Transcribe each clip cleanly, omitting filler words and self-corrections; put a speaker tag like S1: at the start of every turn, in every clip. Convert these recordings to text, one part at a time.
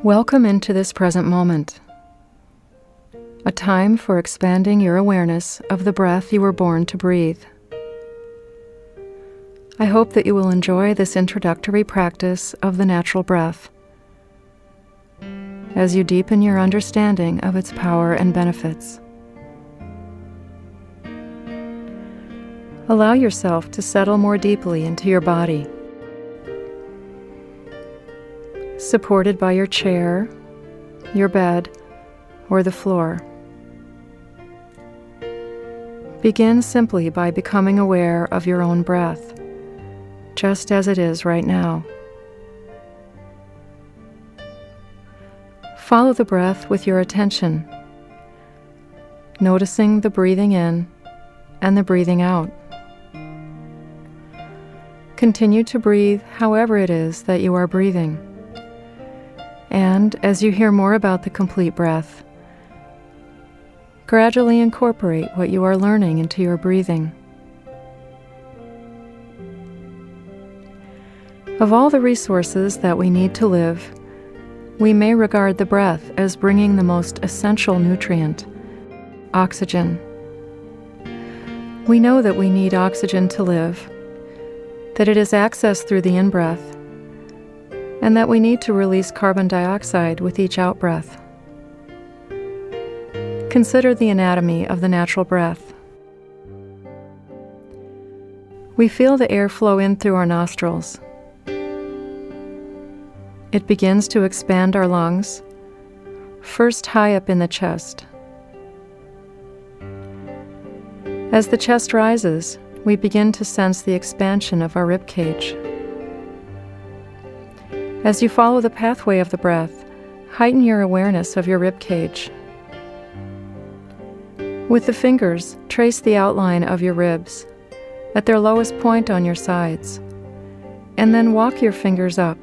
S1: Welcome into this present moment, a time for expanding your awareness of the breath you were born to breathe. I hope that you will enjoy this introductory practice of the natural breath as you deepen your understanding of its power and benefits. Allow yourself to settle more deeply into your body, supported by your chair, your bed, or the floor. Begin simply by becoming aware of your own breath, just as it is right now. Follow the breath with your attention, noticing the breathing in and the breathing out. Continue to breathe however it is that you are breathing. And as you hear more about the complete breath, gradually incorporate what you are learning into your breathing. Of all the resources that we need to live, we may regard the breath as bringing the most essential nutrient, oxygen. We know that we need oxygen to live, that it is accessed through the in-breath, and that we need to release carbon dioxide with each out-breath. Consider the anatomy of the natural breath. We feel the air flow in through our nostrils. It begins to expand our lungs, first high up in the chest. As the chest rises, we begin to sense the expansion of our rib cage. As you follow the pathway of the breath, heighten your awareness of your rib cage. With the fingers, trace the outline of your ribs at their lowest point on your sides, and then walk your fingers up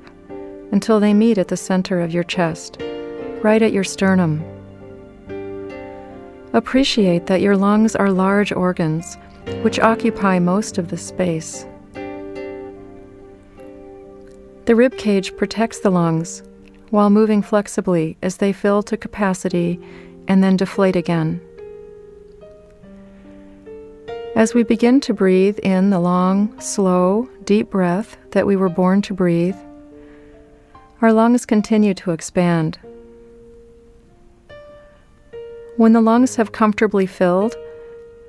S1: until they meet at the center of your chest, right at your sternum. Appreciate that your lungs are large organs which occupy most of the space. The rib cage protects the lungs while moving flexibly as they fill to capacity and then deflate again. As we begin to breathe in the long, slow, deep breath that we were born to breathe, our lungs continue to expand. When the lungs have comfortably filled,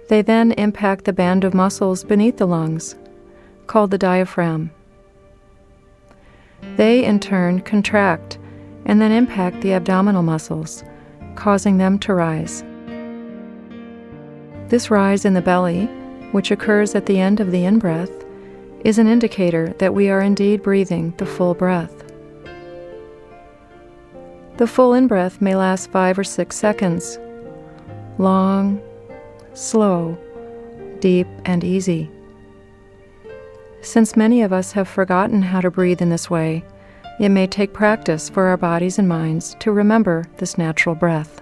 S1: they then impact the band of muscles beneath the lungs, called the diaphragm. They, in turn, contract and then impact the abdominal muscles, causing them to rise. This rise in the belly, which occurs at the end of the in-breath, is an indicator that we are indeed breathing the full breath. The full in-breath may last 5 or 6 seconds, long, slow, deep, and easy. Since many of us have forgotten how to breathe in this way, it may take practice for our bodies and minds to remember this natural breath.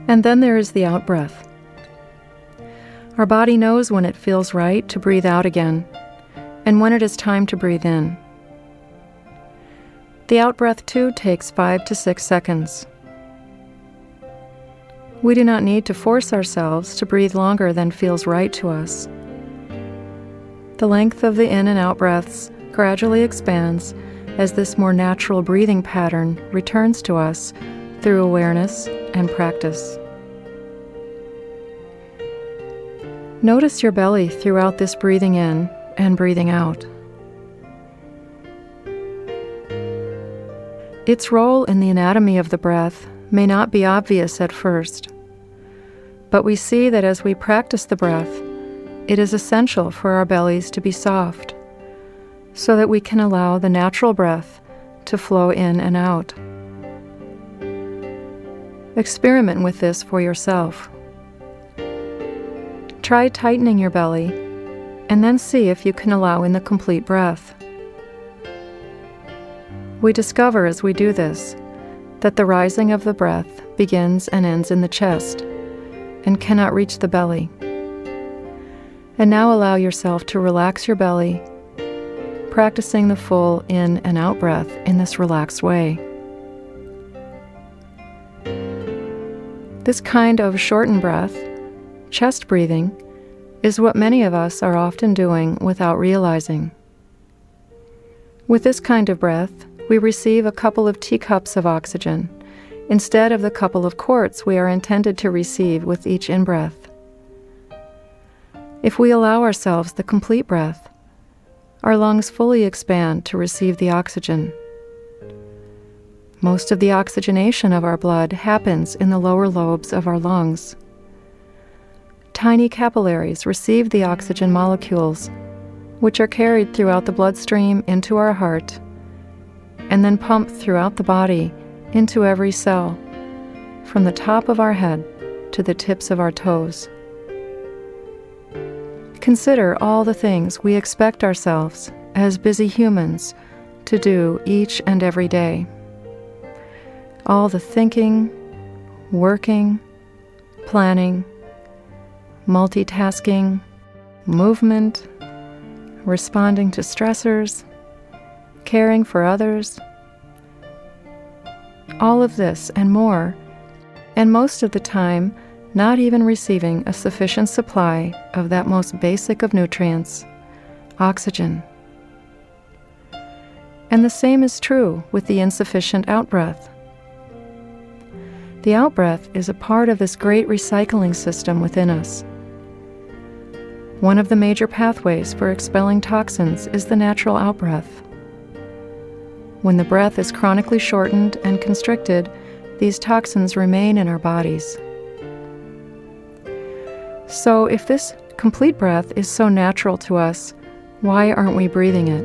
S1: And then there is the out-breath. Our body knows when it feels right to breathe out again, and when it is time to breathe in. The out-breath too takes 5 to 6 seconds. We do not need to force ourselves to breathe longer than feels right to us. The length of the in and out breaths gradually expands as this more natural breathing pattern returns to us through awareness and practice. Notice your belly throughout this breathing in and breathing out. Its role in the anatomy of the breath may not be obvious at first, but we see that as we practice the breath, it is essential for our bellies to be soft, so that we can allow the natural breath to flow in and out. Experiment with this for yourself. Try tightening your belly, and then see if you can allow in the complete breath. We discover as we do this that the rising of the breath begins and ends in the chest and cannot reach the belly. And now allow yourself to relax your belly, practicing the full in and out breath in this relaxed way. This kind of shortened breath, chest breathing, is what many of us are often doing without realizing. With this kind of breath, we receive a couple of teacups of oxygen instead of the couple of quarts we are intended to receive with each in-breath. If we allow ourselves the complete breath, our lungs fully expand to receive the oxygen. Most of the oxygenation of our blood happens in the lower lobes of our lungs. Tiny capillaries receive the oxygen molecules, which are carried throughout the bloodstream into our heart, and then pumped throughout the body into every cell, from the top of our head to the tips of our toes. Consider all the things we expect ourselves as busy humans to do each and every day. All the thinking, working, planning, multitasking, movement, responding to stressors, caring for others. All of this and more, and most of the time, not even receiving a sufficient supply of that most basic of nutrients, oxygen. And the same is true with the insufficient out-breath. The out-breath is a part of this great recycling system within us. One of the major pathways for expelling toxins is the natural out-breath. When the breath is chronically shortened and constricted, these toxins remain in our bodies. So if this complete breath is so natural to us, why aren't we breathing it?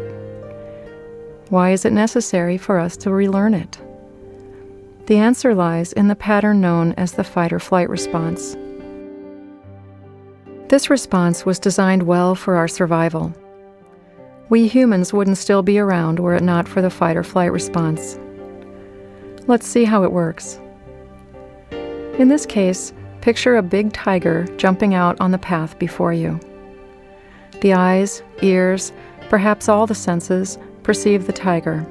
S1: Why is it necessary for us to relearn it? The answer lies in the pattern known as the fight or flight response. This response was designed well for our survival. We humans wouldn't still be around were it not for the fight or flight response. Let's see how it works. In this case, picture a big tiger jumping out on the path before you. The eyes, ears, perhaps all the senses perceive the tiger.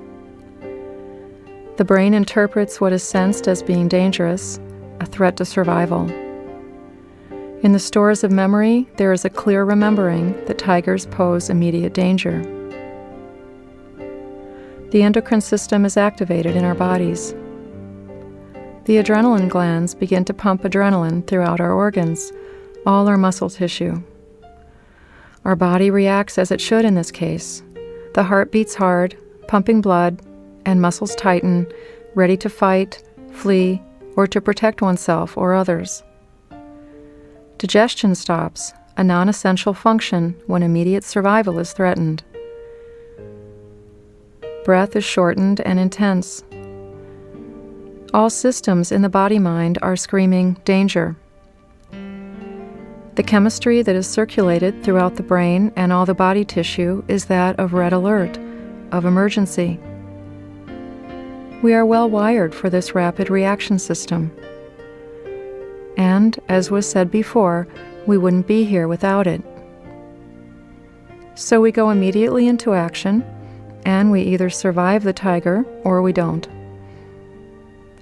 S1: The brain interprets what is sensed as being dangerous, a threat to survival. In the stores of memory, there is a clear remembering that tigers pose immediate danger. The endocrine system is activated in our bodies. The adrenaline glands begin to pump adrenaline throughout our organs, all our muscle tissue. Our body reacts as it should in this case. The heart beats hard, pumping blood, and muscles tighten, ready to fight, flee, or to protect oneself or others. Digestion stops, a non-essential function when immediate survival is threatened. Breath is shortened and intense. All systems in the body-mind are screaming, danger. The chemistry that is circulated throughout the brain and all the body tissue is that of red alert, of emergency. We are well wired for this rapid reaction system. And, as was said before, we wouldn't be here without it. So we go immediately into action, and we either survive the tiger or we don't.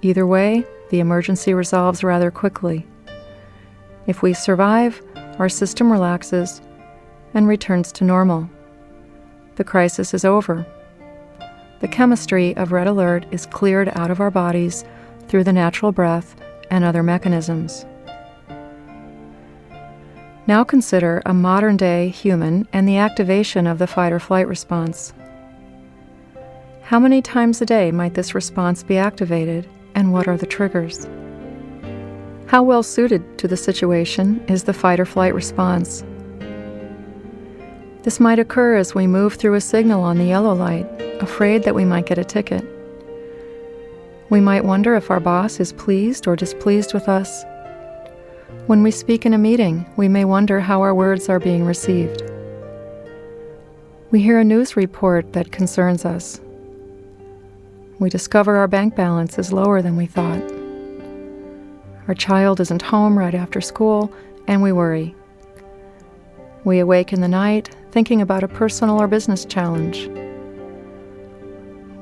S1: Either way, the emergency resolves rather quickly. If we survive, our system relaxes and returns to normal. The crisis is over. The chemistry of red alert is cleared out of our bodies through the natural breath and other mechanisms. Now consider a modern-day human and the activation of the fight or flight response. How many times a day might this response be activated, and what are the triggers? How well suited to the situation is the fight or flight response? This might occur as we move through a signal on the yellow light, afraid that we might get a ticket. We might wonder if our boss is pleased or displeased with us. When we speak in a meeting, we may wonder how our words are being received. We hear a news report that concerns us. We discover our bank balance is lower than we thought. Our child isn't home right after school, and we worry. We awake in the night, thinking about a personal or business challenge.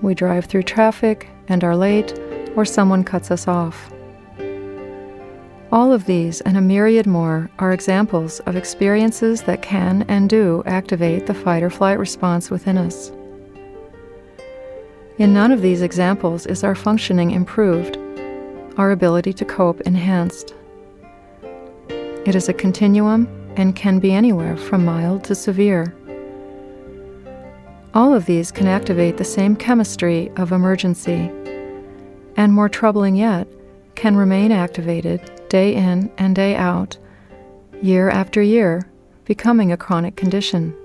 S1: we drive through traffic and are late, or someone cuts us off. All of these and a myriad more are examples of experiences that can and do activate the fight or flight response within us. In none of these examples is our functioning improved, our ability to cope enhanced. It is a continuum and can be anywhere from mild to severe. All of these can activate the same chemistry of emergency, and more troubling yet, can remain activated day in and day out, year after year, becoming a chronic condition.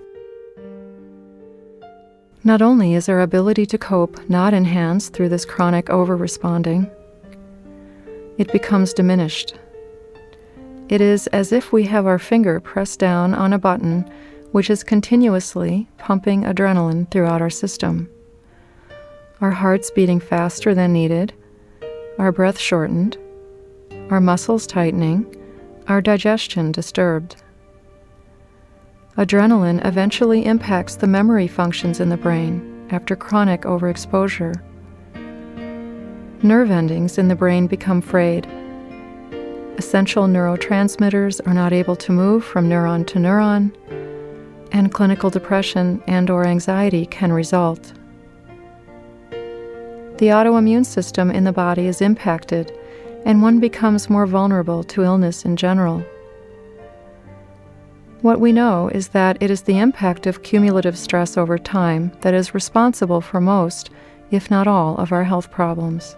S1: Not only is our ability to cope not enhanced through this chronic over-responding, it becomes diminished. It is as if we have our finger pressed down on a button which is continuously pumping adrenaline throughout our system. Our hearts beating faster than needed, our breath shortened, our muscles tightening, our digestion disturbed. Adrenaline eventually impacts the memory functions in the brain after chronic overexposure. Nerve endings in the brain become frayed. Essential neurotransmitters are not able to move from neuron to neuron, and clinical depression and/or anxiety can result. The autoimmune system in the body is impacted, and one becomes more vulnerable to illness in general. What we know is that it is the impact of cumulative stress over time that is responsible for most, if not all, of our health problems.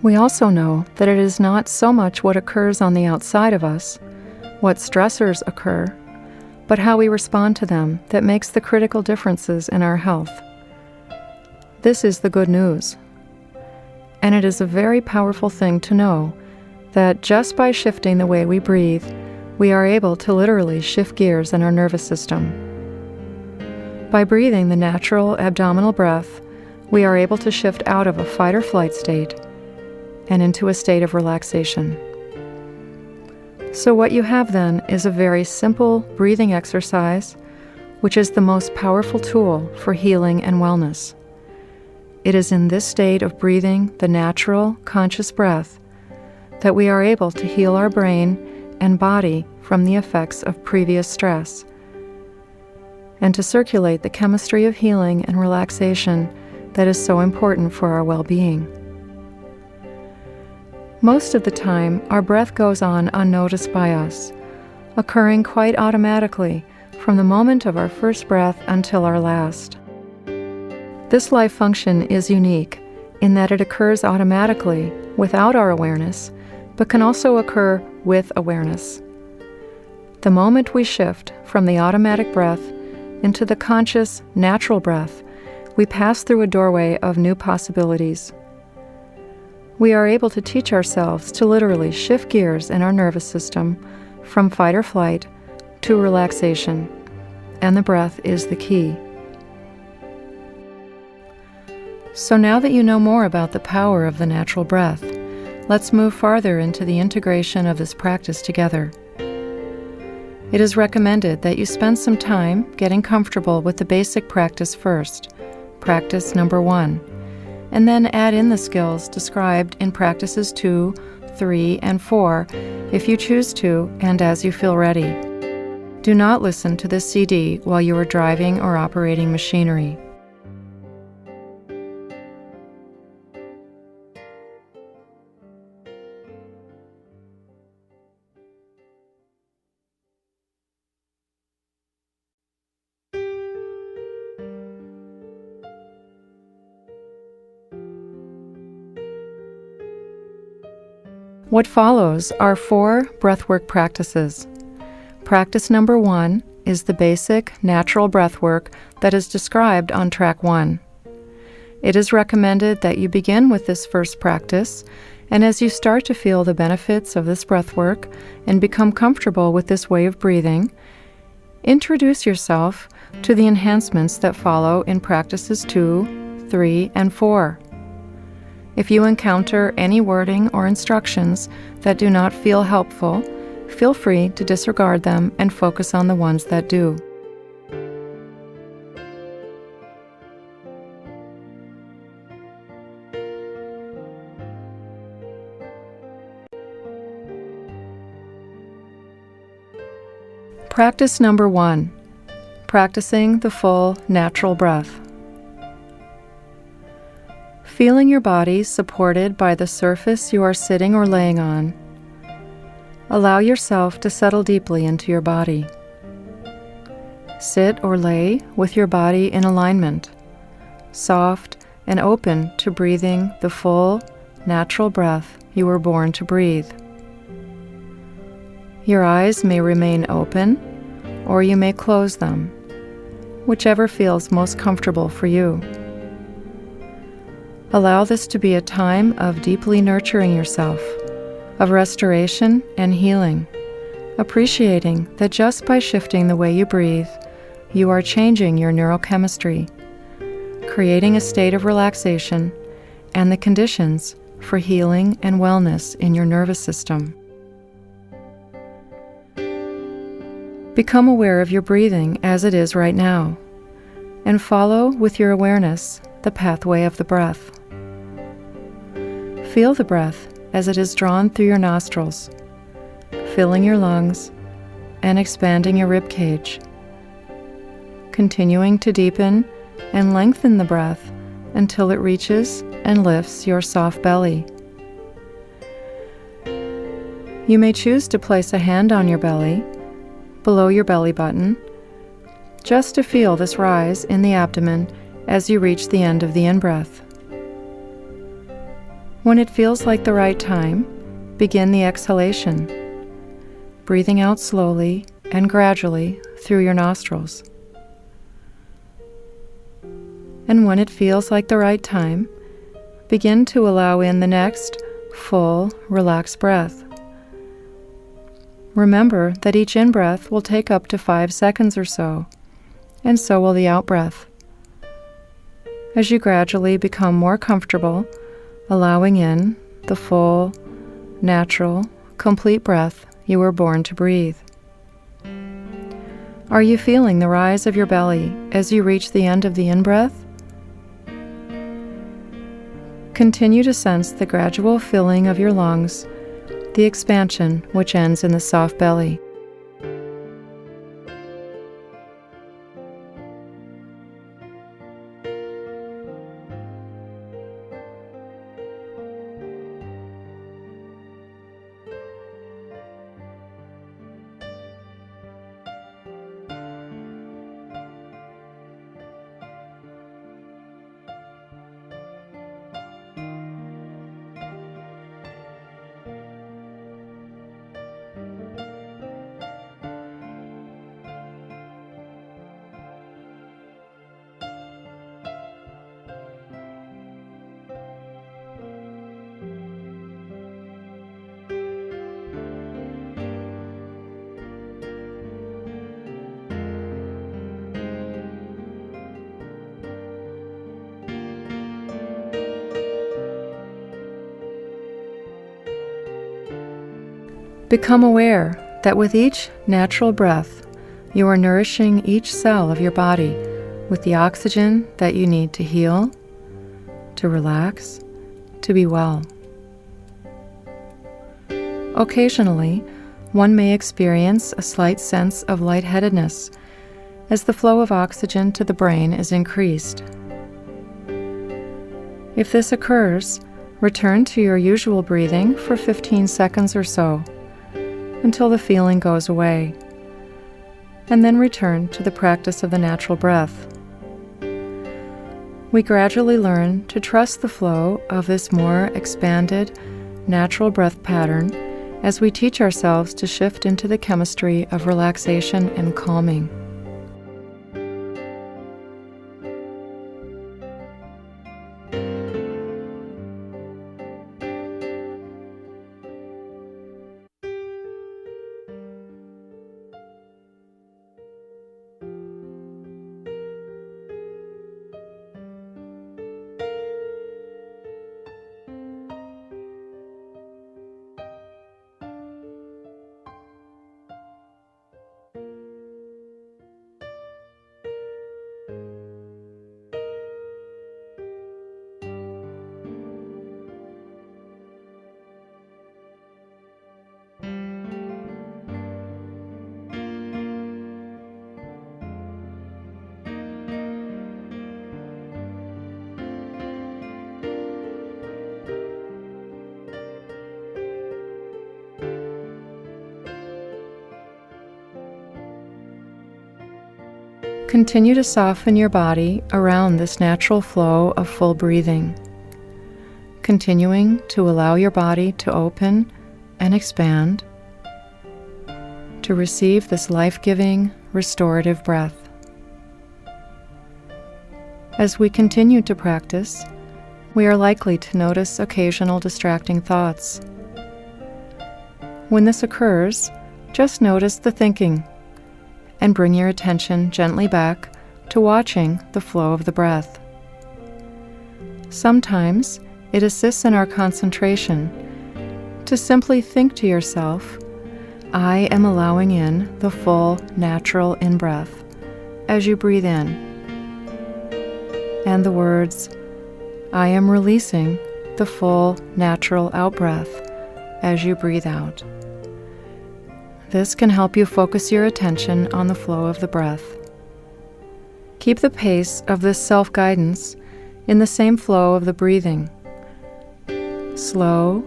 S1: We also know that it is not so much what occurs on the outside of us, what stressors occur, but how we respond to them that makes the critical differences in our health. This is the good news. And it is a very powerful thing to know that just by shifting the way we breathe, we are able to literally shift gears in our nervous system. By breathing the natural abdominal breath, we are able to shift out of a fight or flight state and into a state of relaxation. So what you have then is a very simple breathing exercise, which is the most powerful tool for healing and wellness. It is in this state of breathing the natural, conscious breath that we are able to heal our brain and body from the effects of previous stress, and to circulate the chemistry of healing and relaxation that is so important for our well-being. Most of the time, our breath goes on unnoticed by us, occurring quite automatically from the moment of our first breath until our last. This life function is unique in that it occurs automatically without our awareness, but can also occur with awareness. The moment we shift from the automatic breath into the conscious, natural breath, we pass through a doorway of new possibilities. We are able to teach ourselves to literally shift gears in our nervous system from fight or flight to relaxation, and the breath is the key. So now that you know more about the power of the natural breath, let's move farther into the integration of this practice together. It is recommended that you spend some time getting comfortable with the basic practice first, practice number 1, and then add in the skills described in practices 2, 3, and 4 if you choose to and as you feel ready. Do not listen to this CD while you are driving or operating machinery. What follows are 4 breathwork practices. Practice number 1 is the basic natural breathwork that is described on track 1. It is recommended that you begin with this first practice, and as you start to feel the benefits of this breathwork and become comfortable with this way of breathing, introduce yourself to the enhancements that follow in practices 2, 3, and 4. If you encounter any wording or instructions that do not feel helpful, feel free to disregard them and focus on the ones that do. Practice number 1. Practicing the full natural breath. Feeling your body supported by the surface you are sitting or laying on, allow yourself to settle deeply into your body. Sit or lay with your body in alignment, soft and open to breathing the full, natural breath you were born to breathe. Your eyes may remain open, or you may close them, whichever feels most comfortable for you. Allow this to be a time of deeply nurturing yourself, of restoration and healing, appreciating that just by shifting the way you breathe, you are changing your neurochemistry, creating a state of relaxation and the conditions for healing and wellness in your nervous system. Become aware of your breathing as it is right now, and follow with your awareness the pathway of the breath. Feel the breath as it is drawn through your nostrils, filling your lungs and expanding your rib cage, continuing to deepen and lengthen the breath until it reaches and lifts your soft belly. You may choose to place a hand on your belly, below your belly button, just to feel this rise in the abdomen as you reach the end of the in-breath. When it feels like the right time, begin the exhalation, breathing out slowly and gradually through your nostrils. And when it feels like the right time, begin to allow in the next full, relaxed breath. Remember that each in-breath will take up to 5 seconds or so, and so will the out-breath. As you gradually become more comfortable, allowing in the full, natural, complete breath you were born to breathe. Are you feeling the rise of your belly as you reach the end of the in-breath? Continue to sense the gradual filling of your lungs, the expansion which ends in the soft belly. Become aware that with each natural breath, you are nourishing each cell of your body with the oxygen that you need to heal, to relax, to be well. Occasionally, one may experience a slight sense of lightheadedness as the flow of oxygen to the brain is increased. If this occurs, return to your usual breathing for 15 seconds or so, until the feeling goes away, and then return to the practice of the natural breath. We gradually learn to trust the flow of this more expanded, natural breath pattern as we teach ourselves to shift into the chemistry of relaxation and calming. Continue to soften your body around this natural flow of full breathing, continuing to allow your body to open and expand to receive this life-giving, restorative breath. As we continue to practice, we are likely to notice occasional distracting thoughts. When this occurs, just notice the thinking and bring your attention gently back to watching the flow of the breath. Sometimes it assists in our concentration to simply think to yourself, I am allowing in the full natural in-breath as you breathe in, and the words, I am releasing the full natural out-breath as you breathe out. This can help you focus your attention on the flow of the breath. Keep the pace of this self-guidance in the same flow of the breathing. Slow,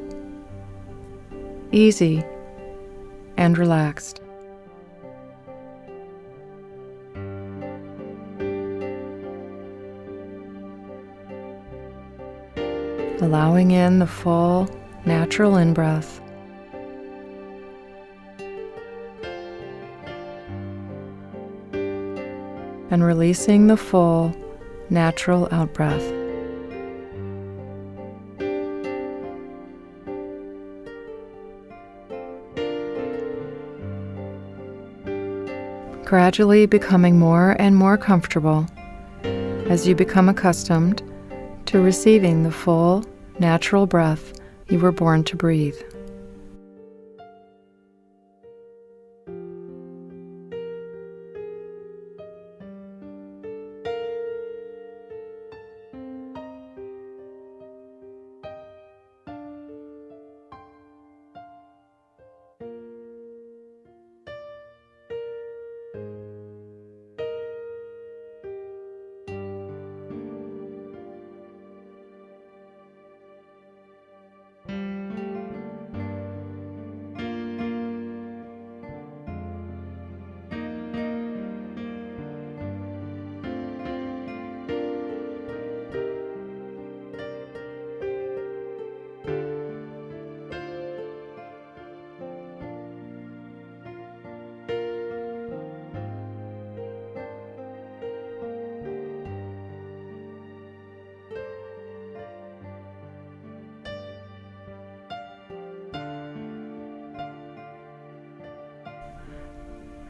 S1: easy, and relaxed. Allowing in the full natural in-breath. And releasing the full natural out-breath. Gradually becoming more and more comfortable as you become accustomed to receiving the full natural breath you were born to breathe.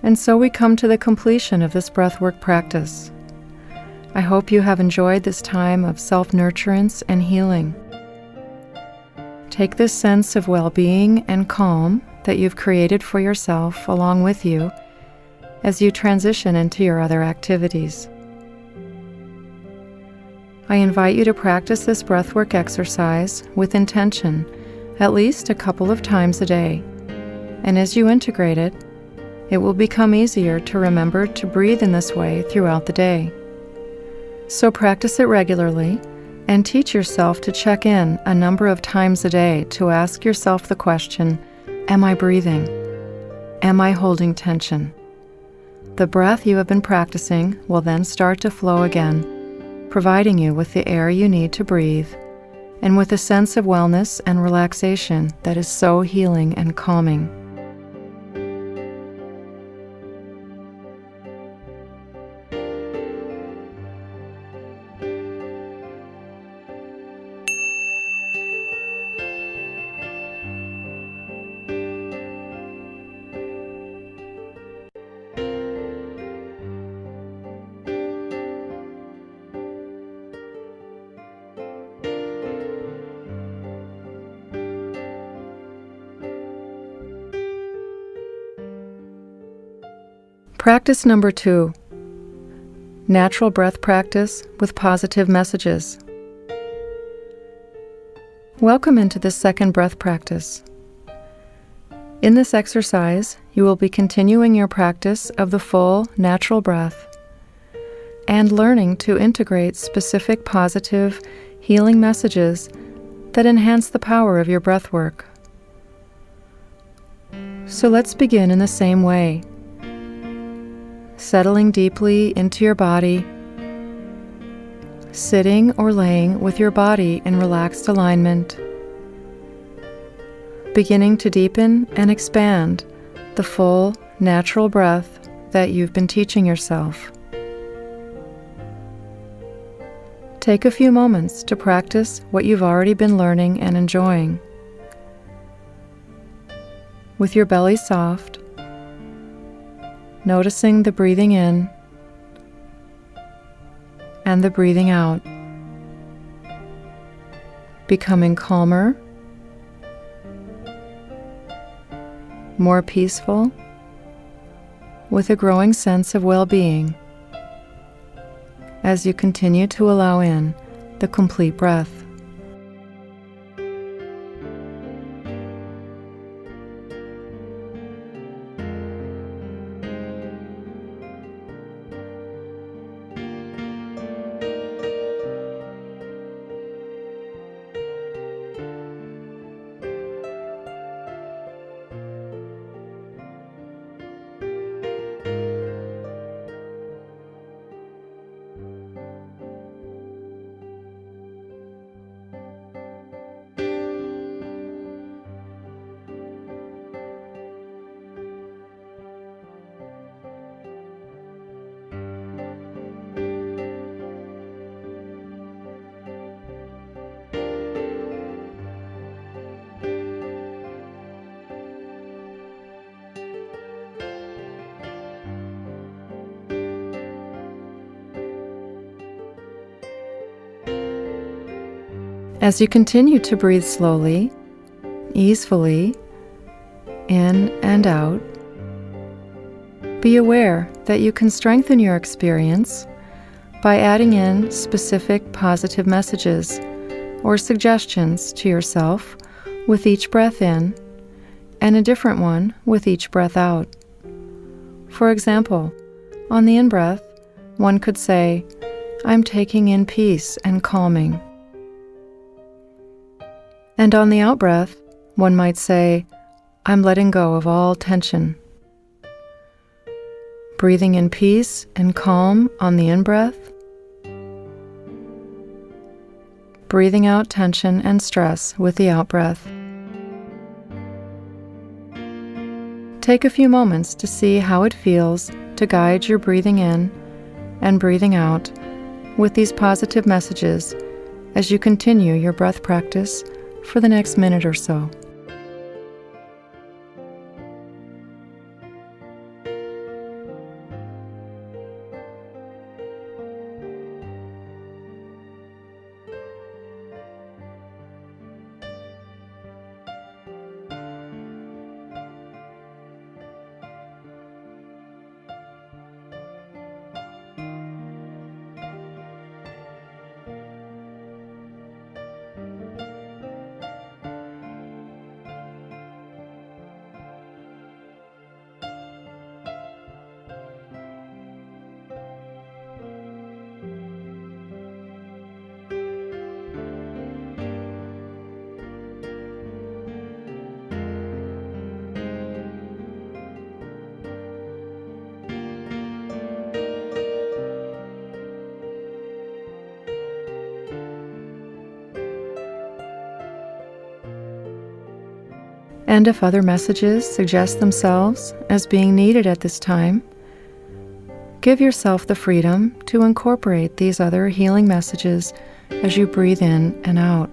S1: And so we come to the completion of this breathwork practice. I hope you have enjoyed this time of self-nurturance and healing. Take this sense of well-being and calm that you've created for yourself along with you as you transition into your other activities. I invite you to practice this breathwork exercise with intention at least a couple of times a day. And as you integrate it, it will become easier to remember to breathe in this way throughout the day. So practice it regularly and teach yourself to check in a number of times a day to ask yourself the question, am I breathing? Am I holding tension? The breath you have been practicing will then start to flow again, providing you with the air you need to breathe and with a sense of wellness and relaxation that is so healing and calming. Practice number 2. Natural breath practice with positive messages. Welcome into this second breath practice. In this exercise, you will be continuing your practice of the full natural breath and learning to integrate specific positive, healing messages that enhance the power of your breath work. So let's begin in the same way. settling deeply into your body, sitting or laying with your body in relaxed alignment, beginning to deepen and expand the full, natural breath that you've been teaching yourself. Take a few moments to practice what you've already been learning and enjoying. With your belly soft, noticing the breathing in and the breathing out, becoming calmer, more peaceful, with a growing sense of well-being as you continue to allow in the complete breath. As you continue to breathe slowly, easefully, in and out, be aware that you can strengthen your experience by adding in specific positive messages or suggestions to yourself with each breath in and a different one with each breath out. For example, on the in-breath, one could say, "I'm taking in peace and calming." And on the out-breath, one might say, "I'm letting go of all tension." Breathing in peace and calm on the in-breath, breathing out tension and stress with the out-breath. Take a few moments to see how it feels to guide your breathing in and breathing out with these positive messages as you continue your breath practice for the next minute or so. And if other messages suggest themselves as being needed at this time, give yourself the freedom to incorporate these other healing messages as you breathe in and out.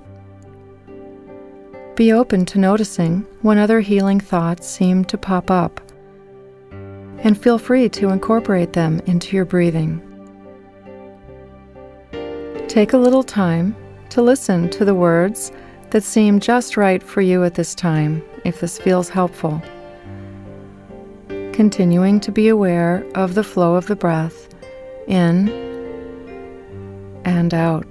S1: Be open to noticing when other healing thoughts seem to pop up, and feel free to incorporate them into your breathing. Take a little time to listen to the words that seem just right for you at this time, if this feels helpful. Continuing to be aware of the flow of the breath in and out.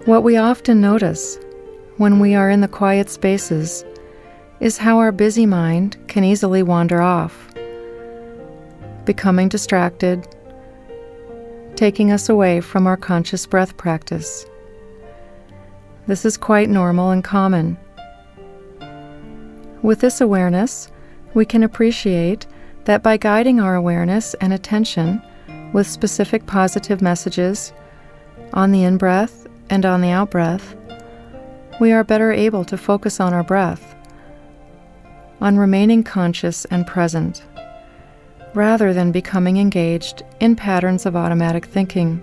S1: What we often notice when we are in the quiet spaces is how our busy mind can easily wander off, becoming distracted, taking us away from our conscious breath practice. This is quite normal and common. With this awareness, we can appreciate that by guiding our awareness and attention with specific positive messages on the in-breath and on the out-breath, we are better able to focus on our breath, on remaining conscious and present, rather than becoming engaged in patterns of automatic thinking.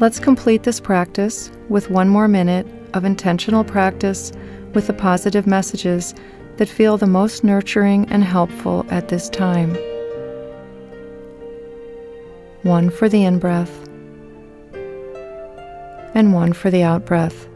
S1: Let's complete this practice with one more minute of intentional practice with the positive messages that feel the most nurturing and helpful at this time. One for the in-breath and one for the out-breath.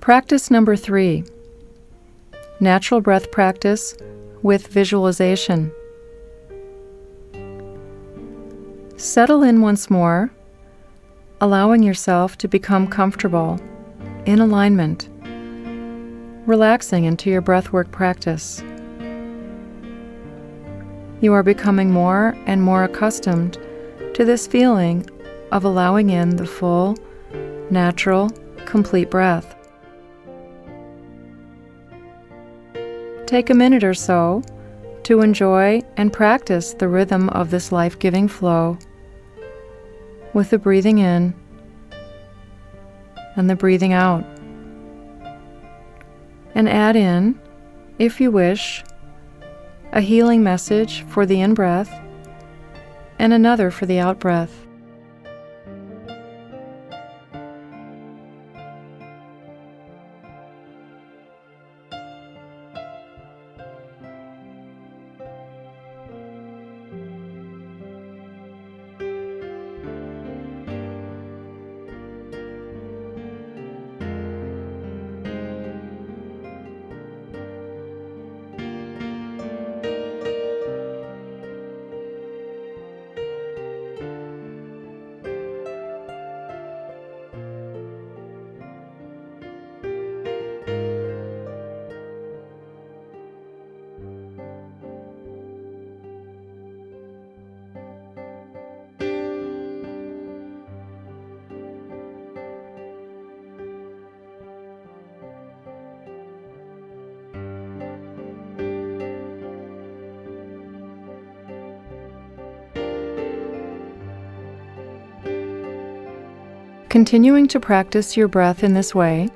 S1: Practice number 3. Natural breath practice with visualization. Settle in once more, allowing yourself to become comfortable, in alignment, relaxing into your breathwork practice. You are becoming more and more accustomed to this feeling of allowing in the full, natural, complete breath. Take a minute or so to enjoy and practice the rhythm of this life-giving flow with the breathing in and the breathing out. And add in, if you wish, a healing message for the in-breath and another for the out-breath. Continuing to practice your breath in this way,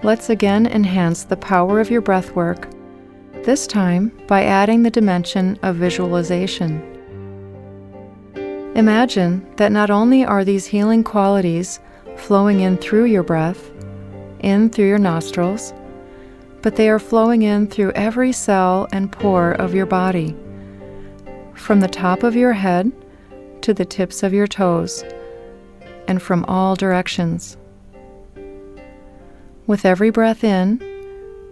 S1: let's again enhance the power of your breath work, this time by adding the dimension of visualization. Imagine that not only are these healing qualities flowing in through your breath, in through your nostrils, but they are flowing in through every cell and pore of your body, from the top of your head to the tips of your toes, and from all directions. With every breath in,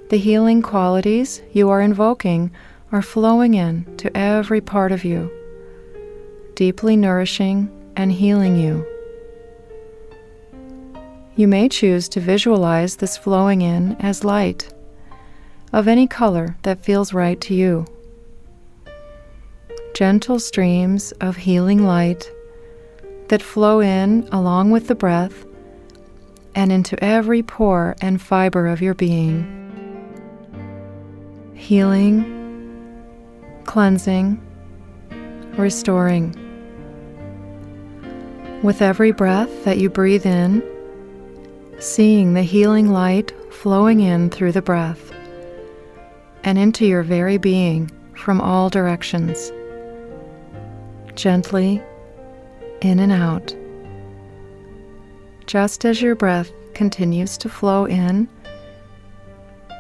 S1: the healing qualities you are invoking are flowing in to every part of you, deeply nourishing and healing you. You may choose to visualize this flowing in as light, of any color that feels right to you. Gentle streams of healing light that flow in along with the breath and into every pore and fiber of your being. Healing, cleansing, restoring. With every breath that you breathe in, seeing the healing light flowing in through the breath and into your very being from all directions. Gently in and out. Just as your breath continues to flow in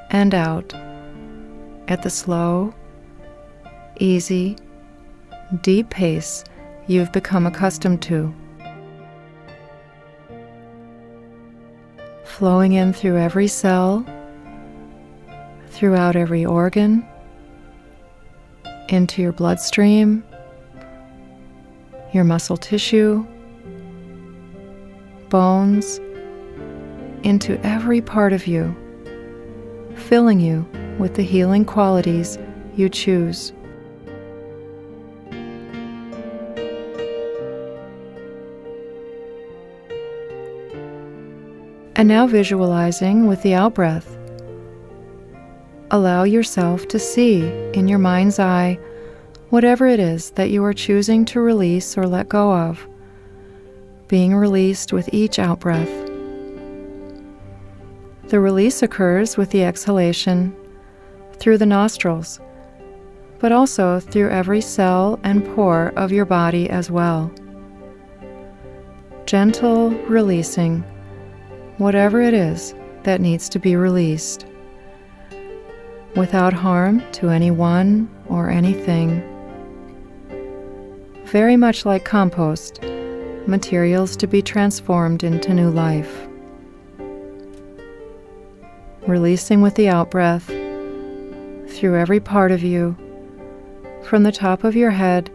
S1: and out at the slow, easy, deep pace you've become accustomed to. Flowing in through every cell, throughout every organ, into your bloodstream, your muscle tissue, bones, into every part of you, filling you with the healing qualities you choose. And now visualizing with the out-breath, allow yourself to see in your mind's eye whatever it is that you are choosing to release or let go of, being released with each out-breath. The release occurs with the exhalation through the nostrils, but also through every cell and pore of your body as well. Gentle releasing whatever it is that needs to be released, without harm to anyone or anything. Very much like compost, materials to be transformed into new life. Releasing with the out-breath through every part of you, from the top of your head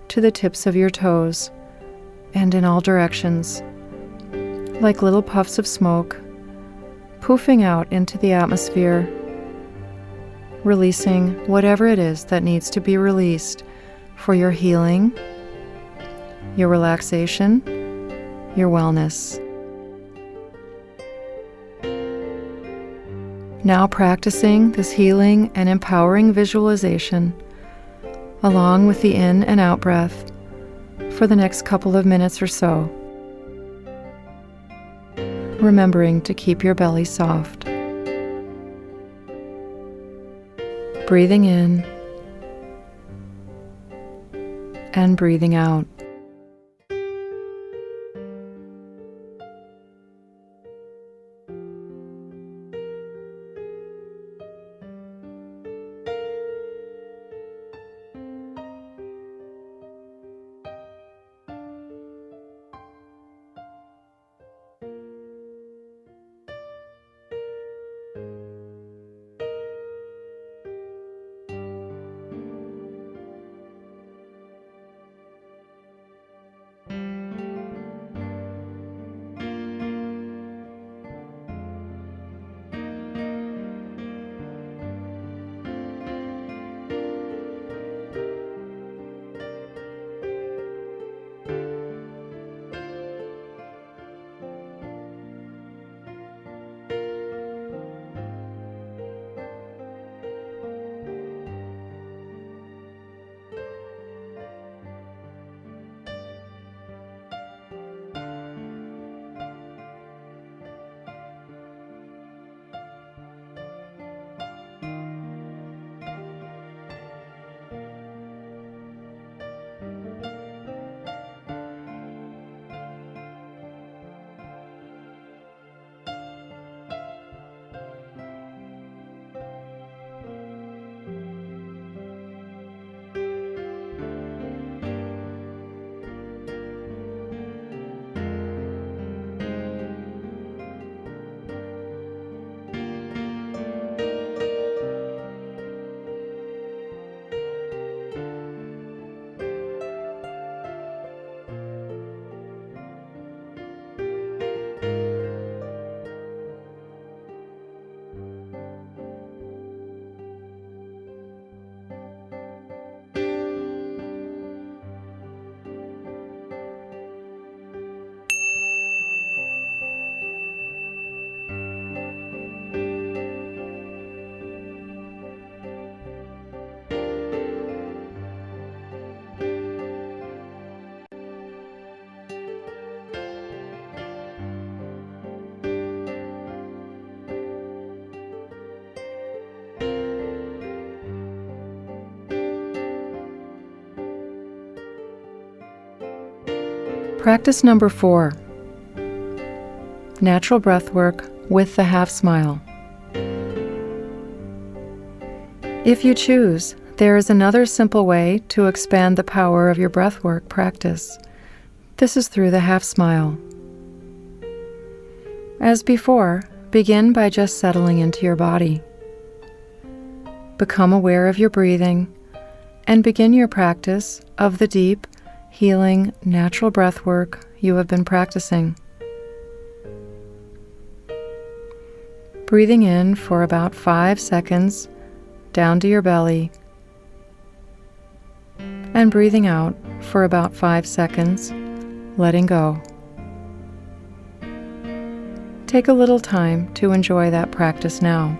S1: to the tips of your toes, and in all directions, like little puffs of smoke, poofing out into the atmosphere, releasing whatever it is that needs to be released for your healing, your relaxation, your wellness. Now practicing this healing and empowering visualization along with the in and out breath for the next couple of minutes or so, remembering to keep your belly soft. Breathing in and breathing out. Practice number 4. Natural breath work with the half smile. If you choose, there is another simple way to expand the power of your breathwork practice. This is through the half smile. As before, begin by just settling into your body. Become aware of your breathing and begin your practice of the deep, healing, natural breath work you have been practicing. Breathing in for about 5 seconds down to your belly, and breathing out for about 5 seconds, letting go. Take a little time to enjoy that practice now.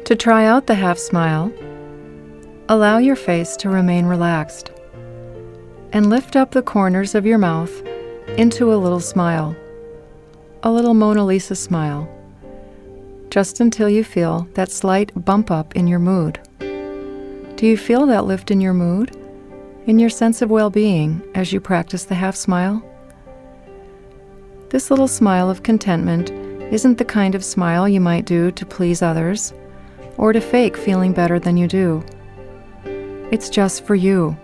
S1: To try out the half smile, allow your face to remain relaxed and lift up the corners of your mouth into a little smile, a little Mona Lisa smile, just until you feel that slight bump up in your mood. Do you feel that lift in your mood, in your sense of well-being as you practice the half smile? This little smile of contentment isn't the kind of smile you might do to please others or to fake feeling better than you do. It's just for you.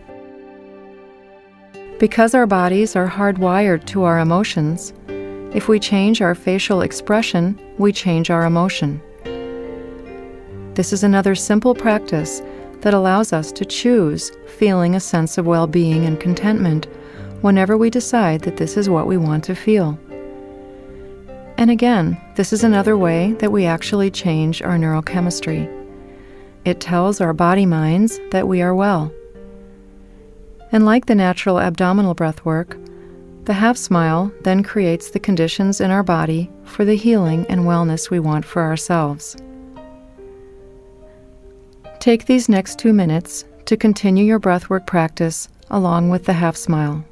S1: Because our bodies are hardwired to our emotions, if we change our facial expression, we change our emotion. This is another simple practice that allows us to choose feeling a sense of well-being and contentment whenever we decide that this is what we want to feel. And again, this is another way that we actually change our neurochemistry. It tells our body minds that we are well. And like the natural abdominal breath work, the half smile then creates the conditions in our body for the healing and wellness we want for ourselves. Take these next 2 minutes to continue your breathwork practice along with the half smile.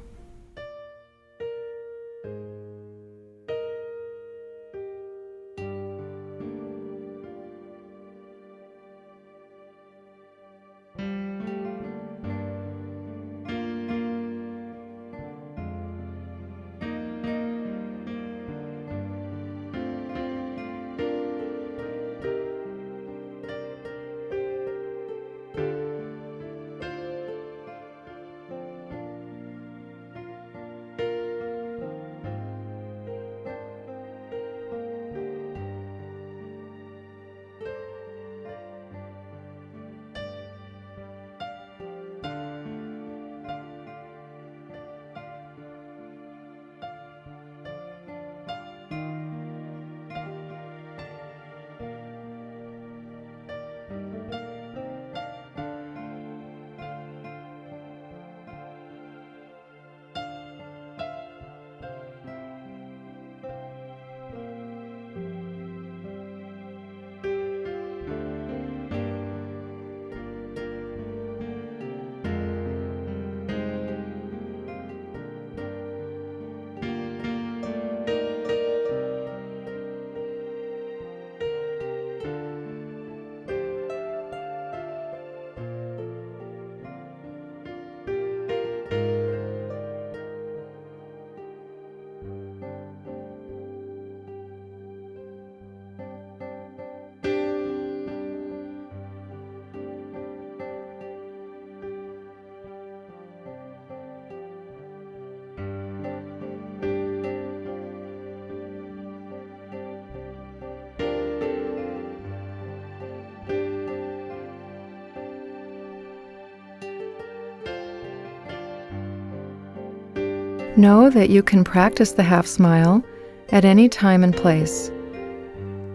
S1: Know that you can practice the half smile at any time and place,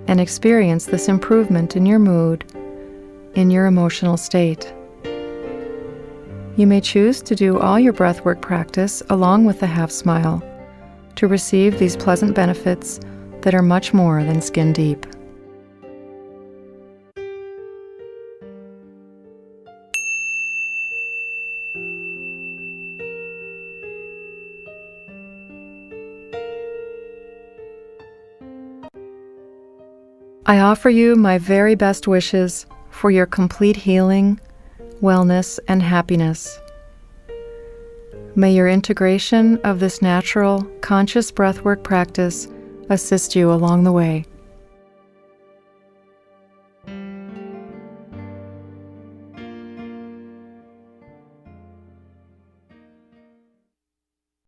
S1: and experience this improvement in your mood, in your emotional state. You may choose to do all your breathwork practice along with the half smile to receive these pleasant benefits that are much more than skin deep. I offer you my very best wishes for your complete healing, wellness, and happiness. May your integration of this natural, conscious breathwork practice assist you along the way.